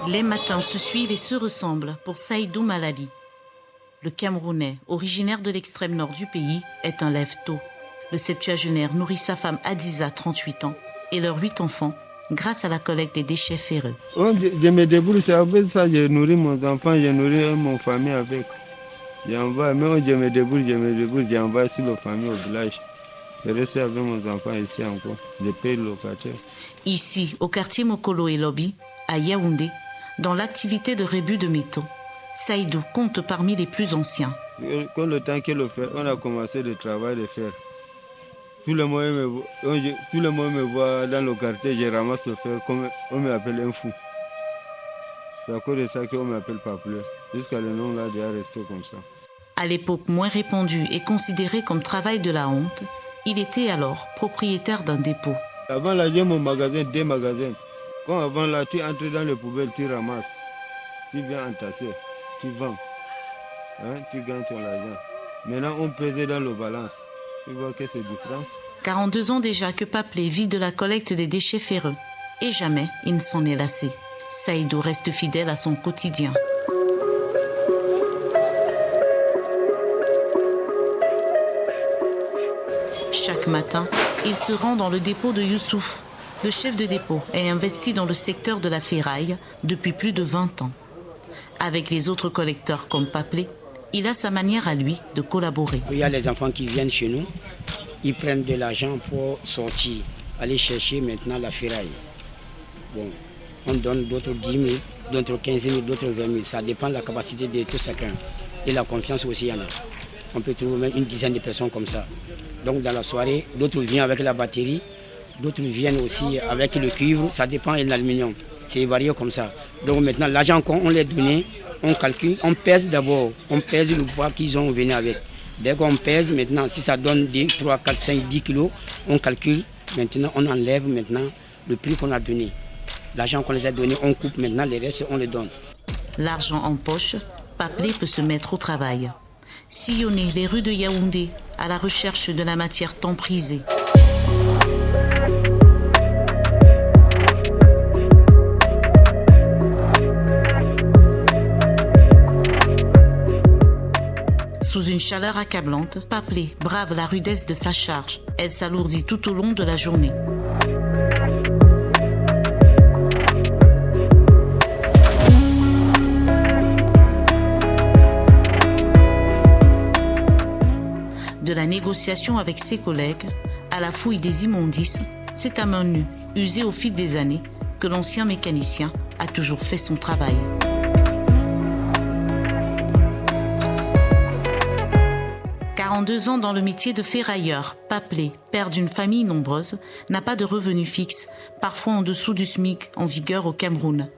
Les matins se suivent et se ressemblent pour Saïdou Malali. Le Camerounais, originaire de l'extrême nord du pays, est un lève-tôt. Le septuagénaire nourrit sa femme Adiza, 38 ans, et leurs 8 enfants, grâce à la collecte des déchets ferreux. Je me débrouille, c'est avec ça que je nourris mon enfant, je nourris mon famille avec. J'envoie, même je me débrouille, j'envoie sur la famille au village. Je reste avec mon enfant ici encore, je paye le locataire. Ici, au quartier Mokolo et Lobby, à Yaoundé, dans l'activité de rébut de métaux, Saïdou compte parmi les plus anciens. Quand le temps qu'il le fait, on a commencé le travail de fer. Tout le monde me voit dans le quartier, je ramasse le fer, comme on m'appelle un fou. C'est à cause de ça qu'on m'appelle Papleur. Jusqu'à le nom là, il est resté comme ça. À l'époque moins répandu et considéré comme travail de la honte, il était alors propriétaire d'un dépôt. Avant là, j'ai mon magasin, 2 magasins. Quand avant là, tu entres dans les poubelles, tu ramasses. Tu viens entasser, tu vends. Tu gagnes ton argent. Maintenant, on pèse dans le balance. Tu vois que c'est différence. 42 ans déjà que Paplé vit de la collecte des déchets ferreux. Et jamais il ne s'en est lassé. Saïdou reste fidèle à son quotidien. Chaque matin, il se rend dans le dépôt de Youssouf. Le chef de dépôt est investi dans le secteur de la ferraille depuis plus de 20 ans. Avec les autres collecteurs comme Paplé, il a sa manière à lui de collaborer. Il y a les enfants qui viennent chez nous, ils prennent de l'argent pour sortir, aller chercher maintenant la ferraille. Bon, on donne d'autres 10 000, d'autres 15 000, d'autres 20 000. Ça dépend de la capacité de tout chacun. Et la confiance aussi, il y en a. On peut trouver même une dizaine de personnes comme ça. Donc dans la soirée, d'autres viennent avec la batterie, d'autres viennent aussi avec le cuivre, ça dépend de l'aluminium. C'est varié comme ça. Donc maintenant, l'argent qu'on les donne, on calcule, on pèse d'abord, on pèse le poids qu'ils ont venu avec. Dès qu'on pèse, maintenant, si ça donne 2, 3, 4, 5, 10 kilos, on calcule, maintenant, on enlève maintenant le prix qu'on a donné. L'argent qu'on les a donné, on coupe maintenant, les restes, on les donne. L'argent en poche, Paplé peut se mettre au travail. Sillonner les rues de Yaoundé à la recherche de la matière tant prisée. Sous une chaleur accablante, Paplé brave la rudesse de sa charge. Elle s'alourdit tout au long de la journée. De la négociation avec ses collègues à la fouille des immondices, c'est à main nue, usée au fil des années, que l'ancien mécanicien a toujours fait son travail. « 42 ans dans le métier de ferrailleur, Paplé, père d'une famille nombreuse, n'a pas de revenus fixes, parfois en dessous du SMIC en vigueur au Cameroun.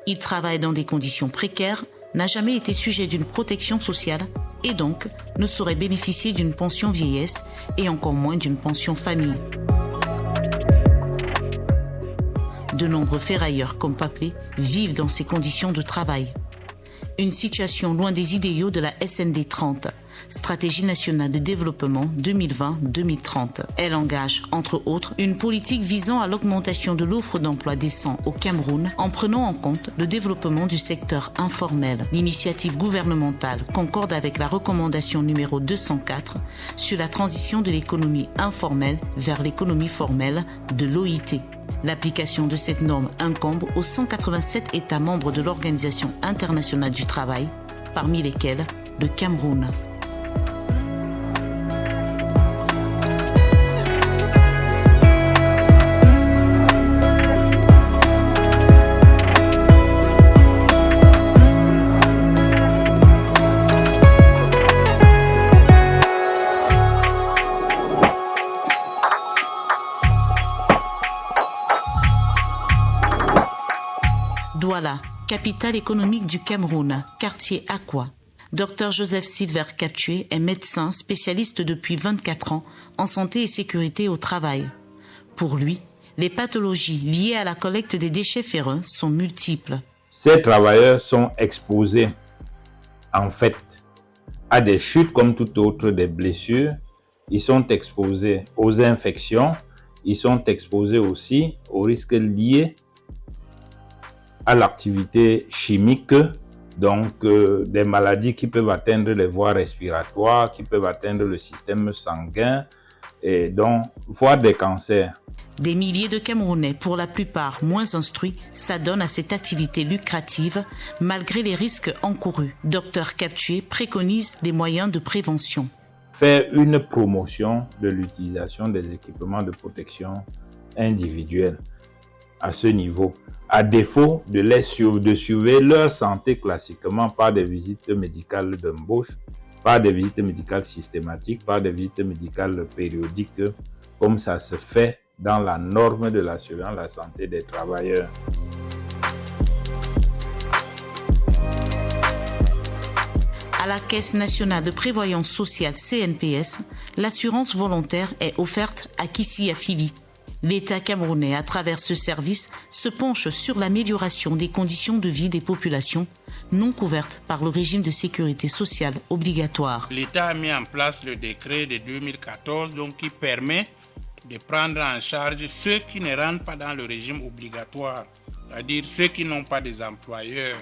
Il travaille dans des conditions précaires, n'a jamais été sujet d'une protection sociale et donc ne saurait bénéficier d'une pension vieillesse et encore moins d'une pension famille. De nombreux ferrailleurs comme Paplé vivent dans ces conditions de travail. Une situation loin des idéaux de la SND 30, Stratégie nationale de développement 2020-2030. Elle engage, entre autres, une politique visant à l'augmentation de l'offre d'emploi décent au Cameroun en prenant en compte le développement du secteur informel. L'initiative gouvernementale concorde avec la recommandation numéro 204 sur la transition de l'économie informelle vers l'économie formelle de l'OIT. L'application de cette norme incombe aux 187 États membres de l'Organisation internationale du travail, parmi lesquels le Cameroun. Douala, capitale économique du Cameroun, quartier Akwa. Dr Joseph Silver Katchue est médecin spécialiste depuis 24 ans en santé et sécurité au travail. Pour lui, les pathologies liées à la collecte des déchets ferreux sont multiples. Ces travailleurs sont exposés en fait à des chutes comme tout autre, des blessures. Ils sont exposés aux infections. Ils sont exposés aussi aux risques liés à l'activité chimique, donc des maladies qui peuvent atteindre les voies respiratoires, qui peuvent atteindre le système sanguin, et donc voire des cancers. Des milliers de Camerounais, pour la plupart moins instruits, s'adonnent à cette activité lucrative malgré les risques encourus. Dr Captué préconise des moyens de prévention. Faire une promotion de l'utilisation des équipements de protection individuelle à ce niveau, à défaut de surveiller leur santé classiquement par des visites médicales d'embauche, par des visites médicales systématiques, par des visites médicales périodiques, comme ça se fait dans la norme de l'assurance de la santé des travailleurs. À la Caisse nationale de prévoyance sociale CNPS, l'assurance volontaire est offerte à qui s'y affilie. L'État camerounais, à travers ce service, se penche sur l'amélioration des conditions de vie des populations non couvertes par le régime de sécurité sociale obligatoire. L'État a mis en place le décret de 2014 qui permet de prendre en charge ceux qui ne rentrent pas dans le régime obligatoire, c'est-à-dire ceux qui n'ont pas des employeurs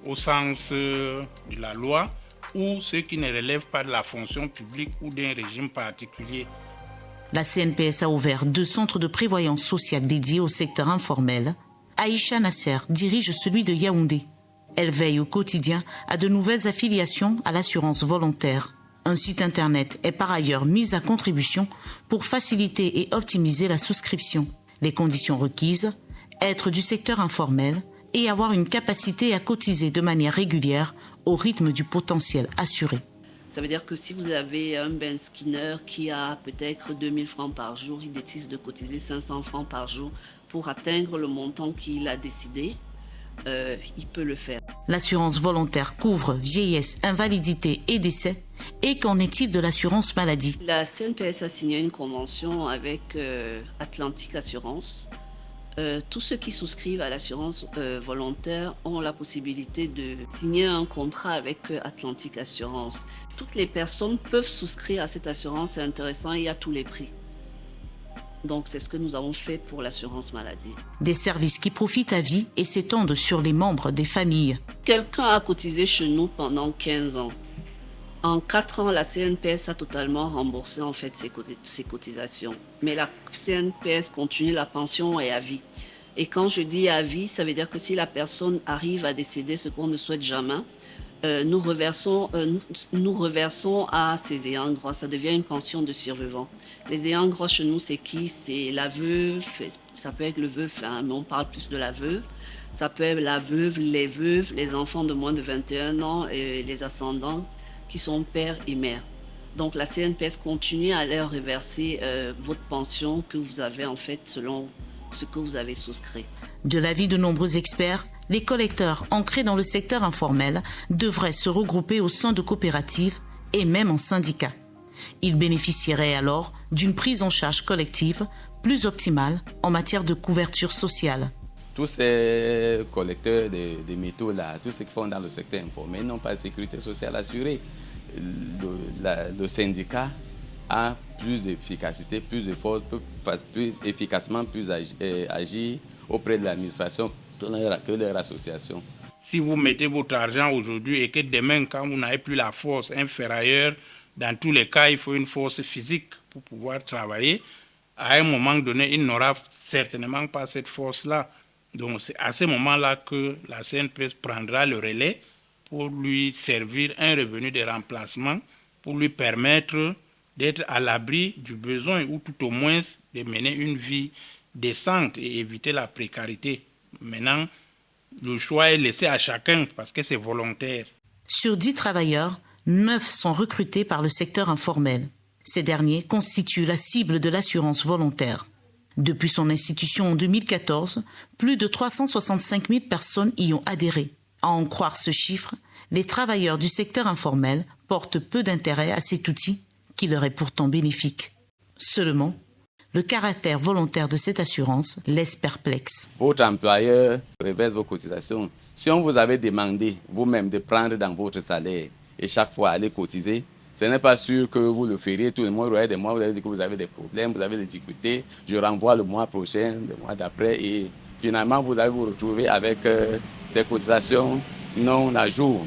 au sens de la loi ou ceux qui ne relèvent pas de la fonction publique ou d'un régime particulier. La CNPS a ouvert 2 centres de prévoyance sociale dédiés au secteur informel. Aïcha Nasser dirige celui de Yaoundé. Elle veille au quotidien à de nouvelles affiliations à l'assurance volontaire. Un site internet est par ailleurs mis à contribution pour faciliter et optimiser la souscription. Les conditions requises, être du secteur informel et avoir une capacité à cotiser de manière régulière au rythme du potentiel assuré. Ça veut dire que si vous avez un Ben Skinner qui a peut-être 2000 francs par jour, il décide de cotiser 500 francs par jour pour atteindre le montant qu'il a décidé, il peut le faire. L'assurance volontaire couvre vieillesse, invalidité et décès. Et qu'en est-il de l'assurance maladie? La CNPS a signé une convention avec Atlantique Assurance. Tous ceux qui souscrivent à l'assurance volontaire ont la possibilité de signer un contrat avec Atlantique Assurance. Toutes les personnes peuvent souscrire à cette assurance, c'est intéressant, il y a tous les prix. Donc c'est ce que nous avons fait pour l'assurance maladie. Des services qui profitent à vie et s'étendent sur les membres des familles. Quelqu'un a cotisé chez nous pendant 15 ans. En 4 ans, la CNPS a totalement remboursé en fait ses cotisations. Mais la CNPS continue, la pension est à vie. Et quand je dis à vie, ça veut dire que si la personne arrive à décéder, ce qu'on ne souhaite jamais, nous reversons à ses ayants droit. Ça devient une pension de survivant. Les ayants droit chez nous, c'est qui? C'est la veuve, ça peut être le veuf, mais on parle plus de la veuve. Ça peut être la veuve, les enfants de moins de 21 ans et les ascendants qui sont père et mère. Donc la CNPS continue à leur reverser votre pension que vous avez en fait selon ce que vous avez souscrit. De l'avis de nombreux experts, les collecteurs ancrés dans le secteur informel devraient se regrouper au sein de coopératives et même en syndicats. Ils bénéficieraient alors d'une prise en charge collective plus optimale en matière de couverture sociale. Tous ces collecteurs de métaux, là, tous ceux qui font dans le secteur informel n'ont pas de sécurité sociale assurée. Le syndicat a plus d'efficacité, plus de force, peut plus efficacement agir auprès de l'administration que leur association. Si vous mettez votre argent aujourd'hui et que demain, quand vous n'avez plus la force, un ferrailleur, dans tous les cas, il faut une force physique pour pouvoir travailler. À un moment donné, il n'aura certainement pas cette force-là. Donc c'est à ce moment-là que la CNPS prendra le relais pour lui servir un revenu de remplacement, pour lui permettre d'être à l'abri du besoin ou tout au moins de mener une vie décente et éviter la précarité. Maintenant, le choix est laissé à chacun parce que c'est volontaire. Sur 10 travailleurs, 9 sont recrutés par le secteur informel. Ces derniers constituent la cible de l'assurance volontaire. Depuis son institution en 2014, plus de 365 000 personnes y ont adhéré. À en croire ce chiffre, les travailleurs du secteur informel portent peu d'intérêt à cet outil qui leur est pourtant bénéfique. Seulement, le caractère volontaire de cette assurance laisse perplexe. Votre employeur reverse vos cotisations. Si on vous avait demandé vous-même de prendre dans votre salaire et chaque fois aller cotiser, ce n'est pas sûr que vous le feriez. Tout le monde aurait des mois, vous avez dit que vous avez des problèmes, vous avez des difficultés. Je renvoie le mois prochain, le mois d'après et Finalement, vous allez vous retrouver avec des cotisations non à jour.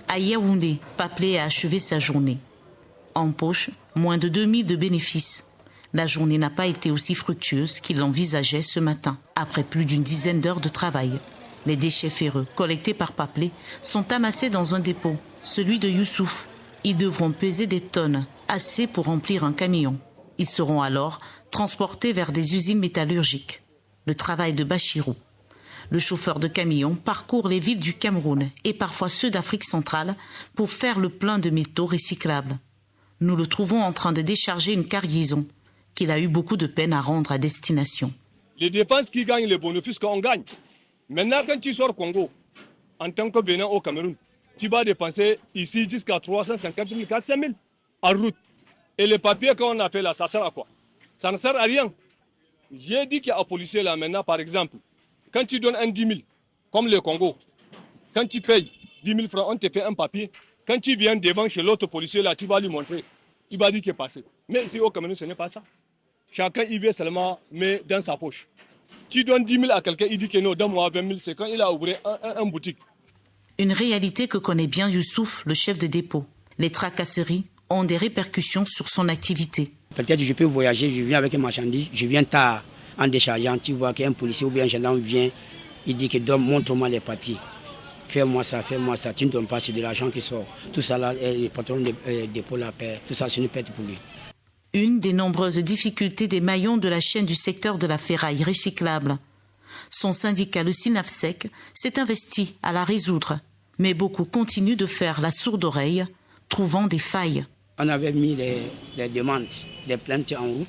À Yaoundé, Paplé a achevé sa journée. En poche, moins de 2000 de bénéfices. La journée n'a pas été aussi fructueuse qu'il l'envisageait ce matin, après plus d'une dizaine d'heures de travail. Les déchets ferreux collectés par Paplé sont amassés dans un dépôt, celui de Youssouf. Ils devront peser des tonnes, assez pour remplir un camion. Ils seront alors transportés vers des usines métallurgiques. Le travail de Bachirou. Le chauffeur de camion parcourt les villes du Cameroun et parfois ceux d'Afrique centrale pour faire le plein de métaux recyclables. Nous le trouvons en train de décharger une cargaison qu'il a eu beaucoup de peine à rendre à destination. Les dépenses qui gagnent, les bénéfices qu'on gagne. Maintenant, quand tu sors au Congo, en tant que Bénin au Cameroun, tu vas dépenser ici jusqu'à 350 000, 400 000 en route. Et les papiers qu'on a fait là, ça sert à quoi? Ça ne sert à rien. J'ai dit qu'il y a un policier là maintenant, par exemple, quand tu donnes un 10 000, comme le Congo, quand tu payes 10 000 francs, on te fait un papier. Quand tu viens devant chez l'autre policier là, tu vas lui montrer. Il va dire qu'il est passé. Mais ici au Cameroun, ce n'est pas ça. Chacun y vient seulement, mais dans sa poche. Tu donnes 10 000 à quelqu'un, il dit que non, donne-moi 20 000, c'est quand il a ouvert un boutique. Une réalité que connaît bien Youssouf, le chef de dépôt. Les tracasseries ont des répercussions sur son activité. Peut-être je peux voyager, je viens avec une marchandise, je viens tard en déchargeant, tu vois qu'un policier ou bien un gendarme vient, il dit que montre-moi les papiers. Fais-moi ça, tu ne donnes pas, c'est de l'argent qui sort. Tout ça là, les patrons de dépôt la paient, tout ça c'est une perte pour lui. Une des nombreuses difficultés des maillons de la chaîne du secteur de la ferraille recyclable. Son syndicat, le SINAFSEC, s'est investi à la résoudre. Mais beaucoup continuent de faire la sourde oreille, trouvant des failles. On avait mis des demandes, des plaintes en route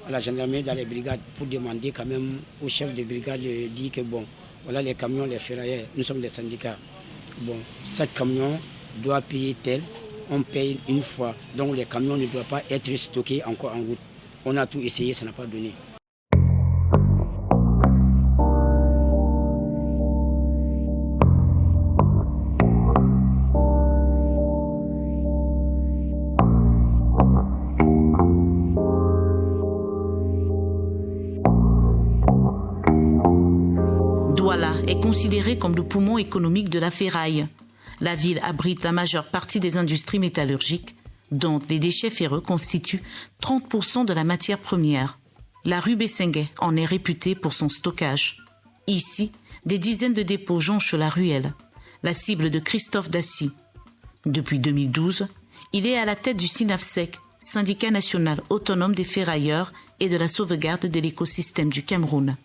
à la gendarmerie dans les brigades pour demander quand même au chef de brigade de dire que bon, voilà les camions, les ferrailleurs, nous sommes des syndicats. Bon, chaque camion doit payer tel, on paye une fois, donc les camions ne doivent pas être stockés encore en route. On a tout essayé, ça n'a pas donné. Douala est considérée comme le poumon économique de la ferraille. La ville abrite la majeure partie des industries métallurgiques, dont les déchets ferreux constituent 30% de la matière première. La rue Bessengue en est réputée pour son stockage. Ici, des dizaines de dépôts jonchent la ruelle, la cible de Christophe Dassy. Depuis 2012, il est à la tête du SINAFSEC, syndicat national autonome des ferrailleurs et de la sauvegarde de l'écosystème du Cameroun.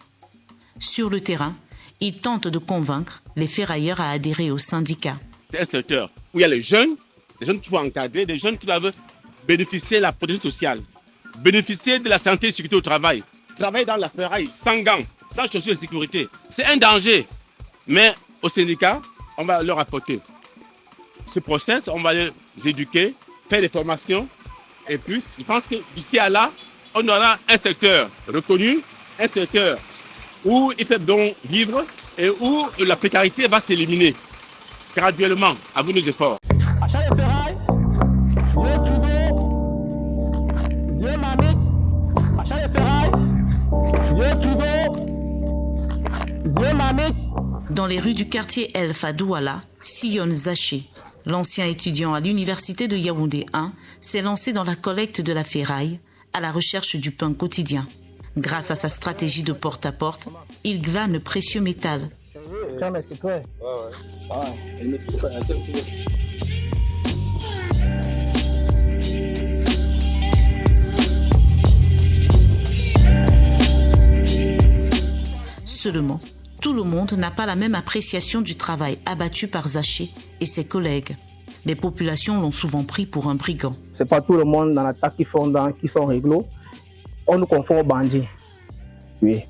Sur le terrain, il tente de convaincre les ferrailleurs à adhérer au syndicat. C'est un secteur où il y a les jeunes qui vont encadrer, des jeunes qui doivent bénéficier de la protection sociale, bénéficier de la santé et sécurité au travail. Travailler dans la ferraille sans gants, sans chaussures de sécurité, c'est un danger. Mais au syndicat, on va leur apporter ce process, on va les éduquer, faire des formations. Et puis, je pense que d'ici à là, on aura un secteur reconnu, un secteur où il fait donc vivre et où la précarité va s'éliminer graduellement avec nos efforts. Achat de ferraille, vieux frigo, vieux marmite, achat de ferraille, vieux frigo, vieux marmite. Dans les rues du quartier Elf à Douala, sillonne Zaché. L'ancien étudiant à l'université de Yaoundé 1 s'est lancé dans la collecte de la ferraille à la recherche du pain quotidien. Grâce à sa stratégie de porte-à-porte, il glane précieux métal. Seulement, tout le monde n'a pas la même appréciation du travail abattu par Zaché et ses collègues. Les populations l'ont souvent pris pour un brigand. C'est pas tout le monde dans l'attaque qui sont réglo. On nous confond aux bandits. Oui.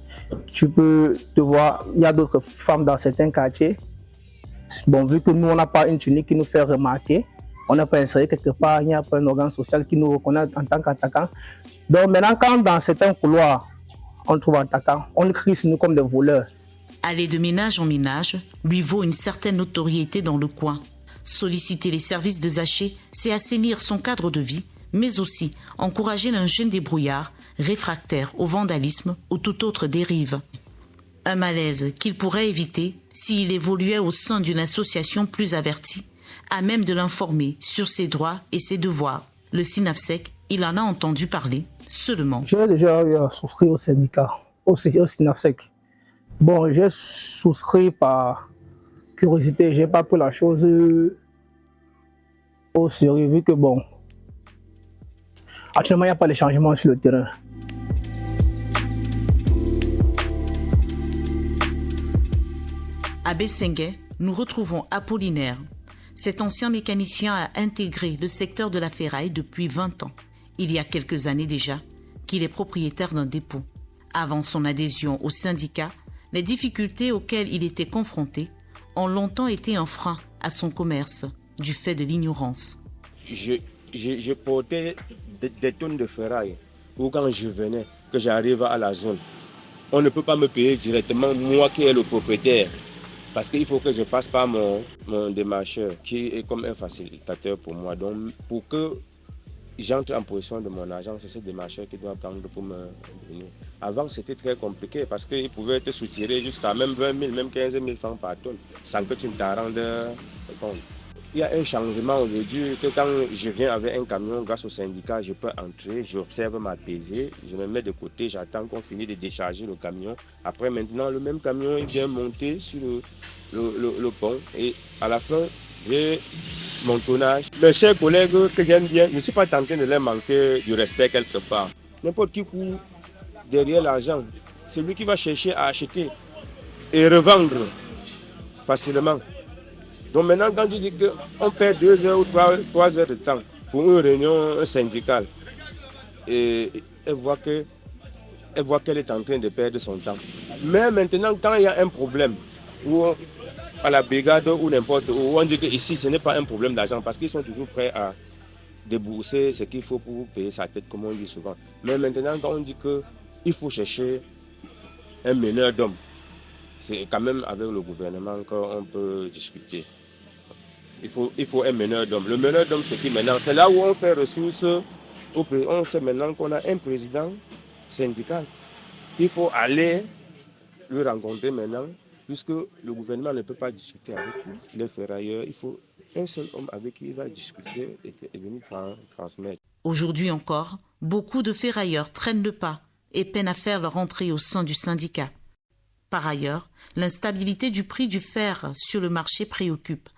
Tu peux te voir, il y a d'autres femmes dans certains quartiers. Bon, vu que nous, on n'a pas une tunique qui nous fait remarquer, on n'a pas inséré quelque part, il n'y a pas un organe social qui nous reconnaît en tant qu'attaquant. Donc maintenant, quand dans certains couloirs, on trouve un attaquant, on le crie sur nous comme des voleurs. Aller de ménage en ménage lui vaut une certaine notoriété dans le coin. Solliciter les services de Zaché, c'est assainir son cadre de vie, mais aussi encourager un jeune débrouillard réfractaire au vandalisme ou toute autre dérive. Un malaise qu'il pourrait éviter s'il évoluait au sein d'une association plus avertie, à même de l'informer sur ses droits et ses devoirs. Le SYNAFSEC, il en a entendu parler seulement. J'ai déjà eu à souscrire au syndicat, au SYNAFSEC. Bon, j'ai souscrit par curiosité, j'ai pas pris la chose au sérieux, vu que bon, actuellement il n'y a pas de changement sur le terrain. À Bessengue, nous retrouvons Apollinaire. Cet ancien mécanicien a intégré le secteur de la ferraille depuis 20 ans. Il y a quelques années déjà qu'il est propriétaire d'un dépôt. Avant son adhésion au syndicat, les difficultés auxquelles il était confronté ont longtemps été un frein à son commerce, du fait de l'ignorance. Je portais des tonnes de ferraille, ou quand je venais, que j'arrive à la zone, on ne peut pas me payer directement, moi qui est le propriétaire. Parce qu'il faut que je passe par mon démarcheur, qui est comme un facilitateur pour moi. Donc, pour que j'entre en possession de mon argent, c'est ce démarcheur qui doit prendre pour me donner. Avant, c'était très compliqué parce qu'il pouvait te soutirer jusqu'à même 20 000, même 15 000 francs par tonne, sans que tu ne t'en rendes compte. Il y a un changement aujourd'hui que quand je viens avec un camion, grâce au syndicat, je peux entrer, j'observe ma pesée, je me mets de côté, j'attends qu'on finisse de décharger le camion. Après, maintenant, le même camion il vient monter sur le pont et à la fin, j'ai mon tonnage. Mes chers collègues que j'aime bien, je ne suis pas tenté de leur manquer du respect quelque part. N'importe qui court derrière l'argent, c'est lui qui va chercher à acheter et revendre facilement. Donc maintenant, quand tu dis qu'on perd 2 heures ou 3 heures de temps pour une réunion syndicale, et elle voit qu'elle est en train de perdre son temps. Mais maintenant, quand il y a un problème, ou à la brigade ou n'importe où, on dit qu'ici, ce n'est pas un problème d'argent parce qu'ils sont toujours prêts à débourser ce qu'il faut pour payer sa tête, comme on dit souvent. Mais maintenant, quand on dit qu'il faut chercher un meneur d'hommes, c'est quand même avec le gouvernement qu'on peut discuter. Il faut un meneur d'hommes. Le meneur d'hommes, c'est qui maintenant? C'est là où on fait ressources. On sait maintenant qu'on a un président syndical. Il faut aller le rencontrer maintenant, puisque le gouvernement ne peut pas discuter avec les ferrailleurs. Il faut un seul homme avec qui il va discuter et venir transmettre. Aujourd'hui encore, beaucoup de ferrailleurs traînent le pas et peinent à faire leur entrée au sein du syndicat. Par ailleurs, l'instabilité du prix du fer sur le marché préoccupe.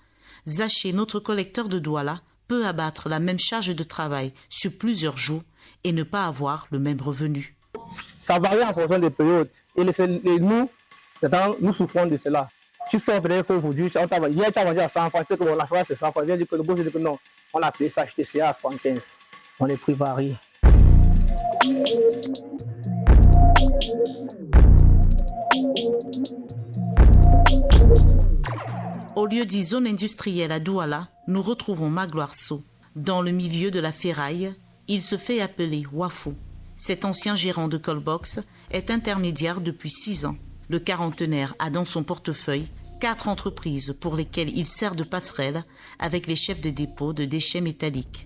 Zaché, notre collecteur de Douala, peut abattre la même charge de travail sur plusieurs jours et ne pas avoir le même revenu. Ça varie en fonction des périodes. Et nous souffrons de cela. Tu sors peut-être qu'aujourd'hui, hier tu as vendu à 100 francs, tu sais que la fois c'est 100 francs. Le boss dit que non, on a payé ça HTCA à 75. On les prix varient. Au lieu dit zone industrielle à Douala, nous retrouvons Magloire So. Dans le milieu de la ferraille, il se fait appeler Wafo. Cet ancien gérant de Colbox est intermédiaire depuis 6 ans. Le quarantenaire a dans son portefeuille 4 entreprises pour lesquelles il sert de passerelle avec les chefs de dépôt de déchets métalliques.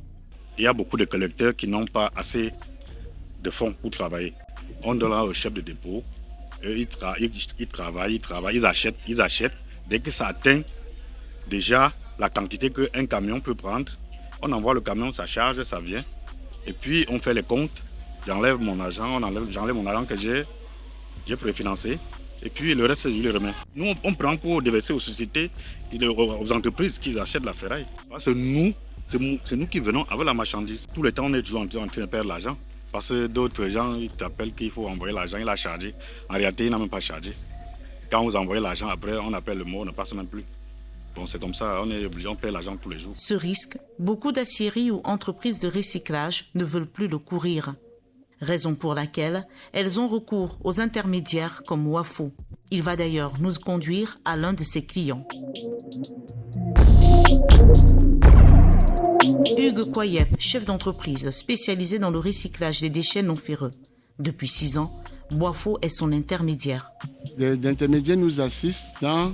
Il y a beaucoup de collecteurs qui n'ont pas assez de fonds pour travailler. On donnera aux chefs de dépôt, ils travaillent, ils achètent. Dès que ça atteint déjà la quantité qu'un camion peut prendre, on envoie le camion, ça charge, ça vient. Et puis on fait les comptes, j'enlève mon argent, j'enlève mon argent que j'ai préfinancé. Et puis le reste, je le remets. Nous, on prend pour déverser aux sociétés et aux entreprises qui achètent la ferraille. C'est nous qui venons avec la marchandise. Tout le temps, on est toujours en train de perdre l'argent. Parce que d'autres gens, ils t'appellent qu'il faut envoyer l'argent, il a chargé. En réalité, il n'a même pas chargé. Quand vous envoyez l'argent, après, on appelle le mot, on ne passe même plus. Bon, c'est comme ça, on est obligé, on paie l'argent tous les jours. Ce risque, beaucoup d'aciéries ou entreprises de recyclage ne veulent plus le courir. Raison pour laquelle elles ont recours aux intermédiaires comme Wafo. Il va d'ailleurs nous conduire à l'un de ses clients. Hugues Koyep, chef d'entreprise spécialisé dans le recyclage des déchets non ferreux. Depuis 6 ans, Wafo est son intermédiaire. L'intermédiaire nous assiste dans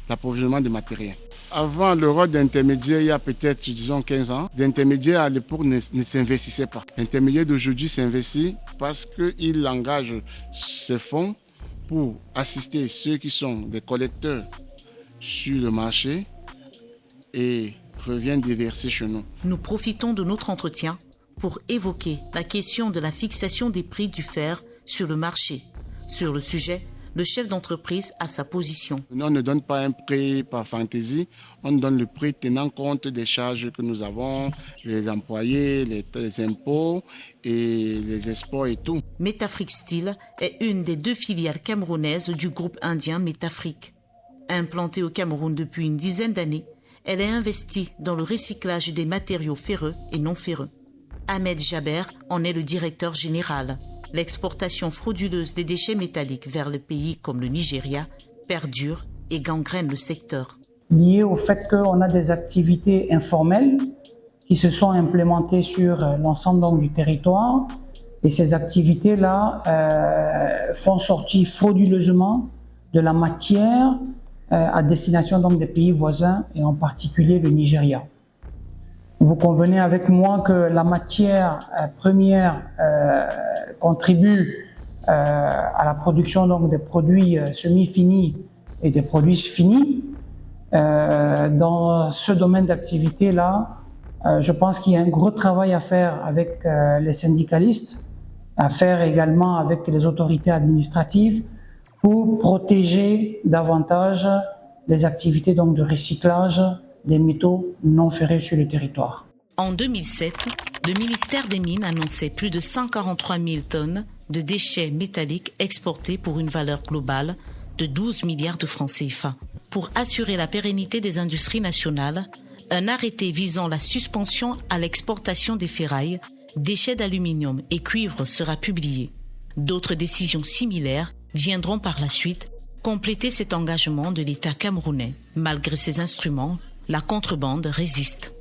l'approvisionnement de matériel. Avant, le rôle d'intermédiaire, il y a peut-être, disons, 15 ans, l'intermédiaire à l'époque ne s'investissait pas. L'intermédiaire d'aujourd'hui s'investit parce qu'il engage ses fonds pour assister ceux qui sont des collecteurs sur le marché et reviennent déverser chez nous. Nous profitons de notre entretien pour évoquer la question de la fixation des prix du fer sur le marché. Sur le sujet, le chef d'entreprise a sa position. On ne donne pas un prix par fantaisie, on donne le prix tenant compte des charges que nous avons, les employés, les impôts et les exports et tout. Métafrique Steel est une des 2 filiales camerounaises du groupe indien Métafrique. Implantée au Cameroun depuis une dizaine d'années, elle est investie dans le recyclage des matériaux ferreux et non ferreux. Ahmed Jaber en est le directeur général. L'exportation frauduleuse des déchets métalliques vers les pays comme le Nigeria perdure et gangrène le secteur. Lié au fait qu'on a des activités informelles qui se sont implémentées sur l'ensemble donc, du territoire, et ces activités-là font sortir frauduleusement de la matière à destination donc, des pays voisins et en particulier le Nigeria. Vous convenez avec moi que la matière première contribue à la production donc, des produits semi-finis et des produits finis. Dans ce domaine d'activité-là, je pense qu'il y a un gros travail à faire avec les syndicalistes, à faire également avec les autorités administratives pour protéger davantage les activités donc, de recyclage des métaux non ferrés sur le territoire. En 2007, le ministère des Mines annonçait plus de 143 000 tonnes de déchets métalliques exportés pour une valeur globale de 12 milliards de francs CFA. Pour assurer la pérennité des industries nationales, un arrêté visant la suspension à l'exportation des ferrailles, déchets d'aluminium et cuivre sera publié. D'autres décisions similaires viendront par la suite compléter cet engagement de l'État camerounais. Malgré ces instruments, la contrebande résiste.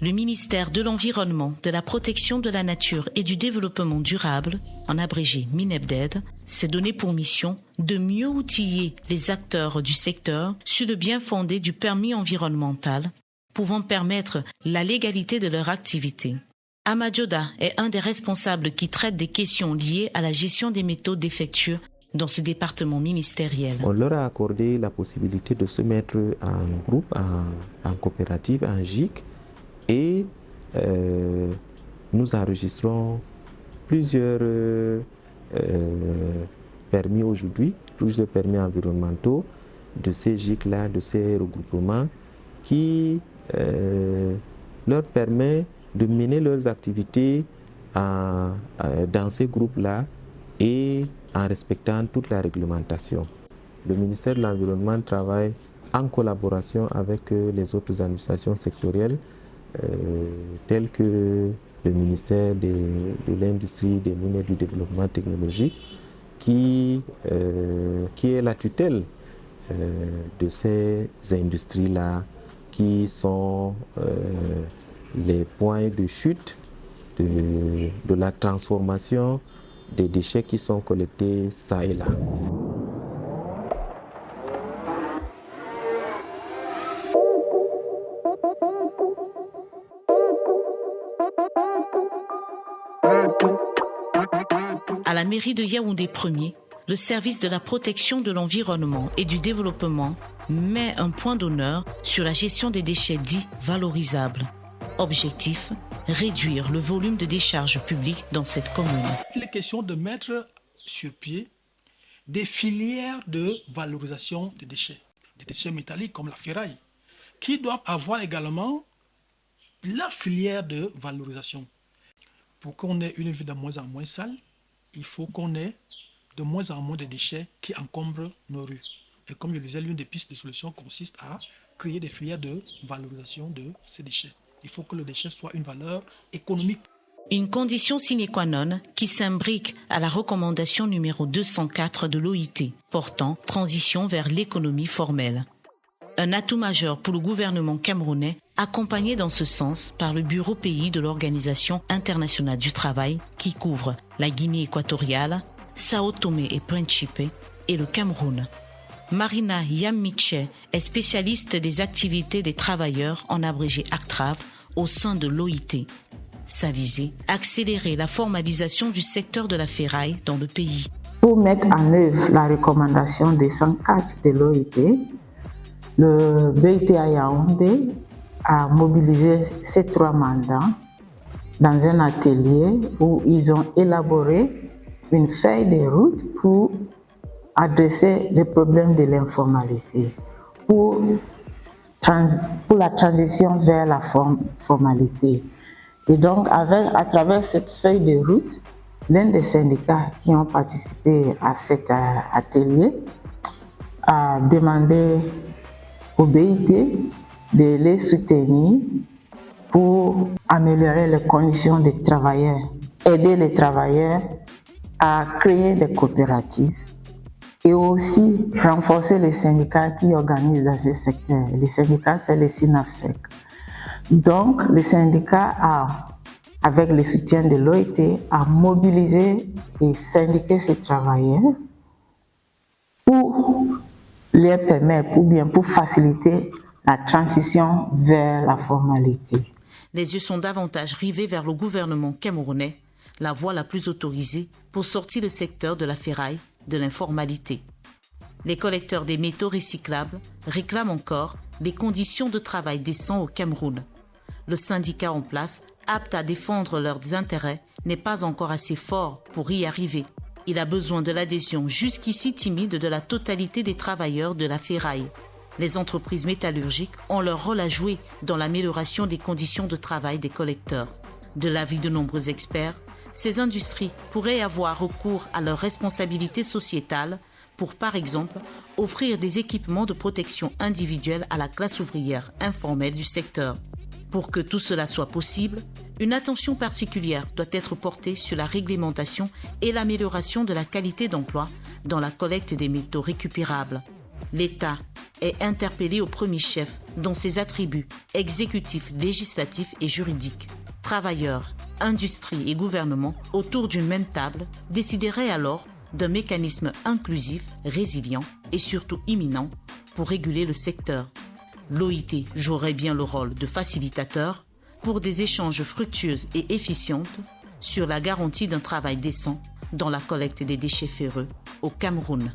Le ministère de l'Environnement, de la Protection de la Nature et du Développement durable, en abrégé MINEBDED, s'est donné pour mission de mieux outiller les acteurs du secteur sur le bien fondé du permis environnemental, pouvant permettre la légalité de leur activité. Amadjoda est un des responsables qui traite des questions liées à la gestion des métaux défectueux dans ce département ministériel. On leur a accordé la possibilité de se mettre en groupe, en coopérative, en GIC, et nous enregistrons plusieurs permis aujourd'hui, plusieurs permis environnementaux de ces GIC-là, de ces regroupements qui leur permet de mener leurs activités dans ces groupes-là et en respectant toute la réglementation. Le ministère de l'Environnement travaille en collaboration avec les autres administrations sectorielles telles que le ministère de l'Industrie, des Mines et du Développement technologique qui est la tutelle de ces industries-là qui sont les points de chute de la transformation des déchets qui sont collectés ça et là. À la mairie de Yaoundé 1er, le service de la protection de l'environnement et du développement met un point d'honneur sur la gestion des déchets dits valorisables. Objectif, réduire le volume de décharges publiques dans cette commune. Il est question de mettre sur pied des filières de valorisation des déchets métalliques comme la ferraille, qui doivent avoir également la filière de valorisation. Pour qu'on ait une vie de moins en moins sale, il faut qu'on ait de moins en moins de déchets qui encombrent nos rues. Et comme je le disais, l'une des pistes de solution consiste à créer des filières de valorisation de ces déchets. Il faut que le déchet soit une valeur économique. Une condition sine qua non qui s'imbrique à la recommandation numéro 204 de l'OIT, portant transition vers l'économie formelle. Un atout majeur pour le gouvernement camerounais, accompagné dans ce sens par le Bureau pays de l'Organisation internationale du travail qui couvre la Guinée équatoriale, Sao Tomé et Principe et le Cameroun. Marina Yamiche est spécialiste des activités des travailleurs en abrégé ACTRAV au sein de l'OIT. Sa visée, accélérer la formalisation du secteur de la ferraille dans le pays. Pour mettre en œuvre la recommandation 204 de l'OIT, le BIT à Yaoundé a mobilisé ces 3 mandats dans un atelier où ils ont élaboré une feuille de route pour adresser les problèmes de l'informalité, pour la transition vers la formalité. Et donc, à travers cette feuille de route, l'un des syndicats qui ont participé à cet atelier a demandé au BIT de les soutenir pour améliorer les conditions des travailleurs, aider les travailleurs à créer des coopératives et aussi renforcer les syndicats qui organisent dans ce secteur. Les syndicats, c'est les SINAFSEC. Donc, le syndicat avec le soutien de l'OIT, a mobilisé et syndiqué ces travailleurs pour leur permettre ou bien pour faciliter la transition vers la formalité. Les yeux sont davantage rivés vers le gouvernement camerounais, la voie la plus autorisée pour sortir le secteur de la ferraille de l'informalité. Les collecteurs des métaux recyclables réclament encore des conditions de travail décents au Cameroun. Le syndicat en place, apte à défendre leurs intérêts, n'est pas encore assez fort pour y arriver. Il a besoin de l'adhésion jusqu'ici timide de la totalité des travailleurs de la ferraille. Les entreprises métallurgiques ont leur rôle à jouer dans l'amélioration des conditions de travail des collecteurs. De l'avis de nombreux experts, ces industries pourraient avoir recours à leurs responsabilités sociétales pour, par exemple, offrir des équipements de protection individuelle à la classe ouvrière informelle du secteur. Pour que tout cela soit possible, une attention particulière doit être portée sur la réglementation et l'amélioration de la qualité d'emploi dans la collecte des métaux récupérables. L'État est interpellé au premier chef dans ses attributs exécutifs, législatifs et juridiques. Travailleurs, industrie et gouvernement, autour d'une même table, décideraient alors d'un mécanisme inclusif, résilient et surtout imminent pour réguler le secteur. L'OIT jouerait bien le rôle de facilitateur pour des échanges fructueux et efficients sur la garantie d'un travail décent dans la collecte des déchets ferreux au Cameroun.